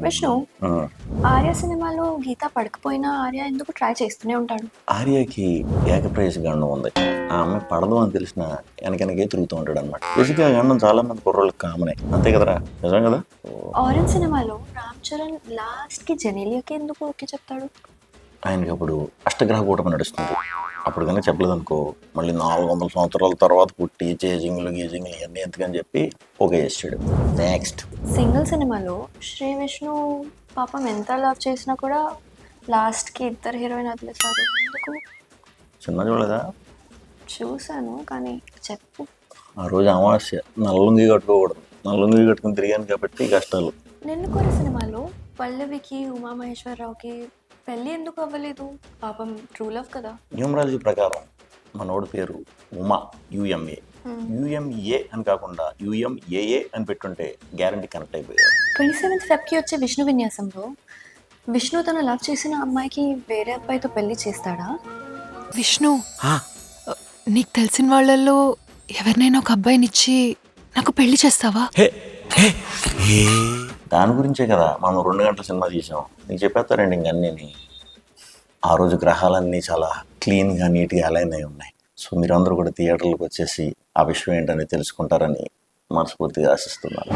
విష్ణు, ఆ, ఆర్య సినిమాలో గీత పడకపోయినా ఆర్య ఎందుకు ట్రై చేస్తూనే ఉంటాడు? ఆర్యకి ఏకప్రేయస గండం ఉంది. ఆ అమ్మాయి పడదు అని తెలిసిన వెనకే తిరుగుతూ ఉంటాడు అనమాట. బేసిక్గా ఆ గండం చాలా మంది కుర్రోళ్ళకి కామనే, అంతే కదరా? నిజం కదా? ఆరెంజ్ సినిమాలో రామ్ చరణ్ లాస్ట్ కి జెనీలియాకి ఎందుకు ఓకే చెప్తాడు? ఆయనకి అప్పుడు అష్టగ్రహ కూటమి నడుస్తుంది. అప్పుడు కనుక చెప్పలేదు అనుకో, మళ్ళీ 400 సంవత్సరాల తర్వాత పుట్టి చేజింగ్లు గీజింగ్లు ఇవన్నీ ఎందుకని చెప్పి ఓకే చేసాడు. నెక్స్ట్ సింగిల్ సినిమాలో శ్రీ విష్ణు పాపం ఎంత లవ్ చేసినా కూడా లాస్ట్ కి ఇద్దరు హీరోయిన్ వదిలేశారు ఎందుకు? సినిమా చూడలేదా? చూశాను కానీ చెప్పు. ఆ రోజు అమావాస్య, నల్లుంగి కట్టుకోకూడదు. నల్లుంగి కట్టుకుని తిరిగాను కాబట్టి కష్టాలు. నిన్ను కోరి సినిమాలో పల్లవికి ఉమామహేశ్వరరావుకి పెళ్ళి ఎందుకు అవ్వలేదు? పాపం ట్రూ లవ్ కదా. న్యూమరాలజీ ప్రకారం మనోడి పేరు ఉమా, యుఎంఏ. యుఎంఏ అని కాకుండా యుఎంఏఏ అని పెట్టుంటే గ్యారంటీ కనెక్ట్ అయిపోయారు. 27th ఫెబ్కి వచ్చే విష్ణు విన్యాసంలో విష్ణు తను లవ్ చేసిన అమ్మాయికి వేరే అబ్బాయితో పెళ్లి చేస్తాడా? విష్ణు, నీకు తెలిసిన వాళ్ళల్లో ఎవరినైనా ఒక అబ్బాయినిచ్చి నాకు పెళ్లి చేస్తావా? దాని గురించే కదా మనం 2 గంటల సినిమా తీసాం. నీకు చెప్పేస్తారండి ఇంకన్నీ. ఆ రోజు గ్రహాలన్నీ చాలా క్లీన్గా నీట్గా అలైన్ అయి ఉన్నాయి. సో మీరందరూ కూడా థియేటర్లకు వచ్చేసి ఆ విషయం ఏంటని తెలుసుకుంటారని మనస్ఫూర్తిగా ఆశిస్తున్నాను.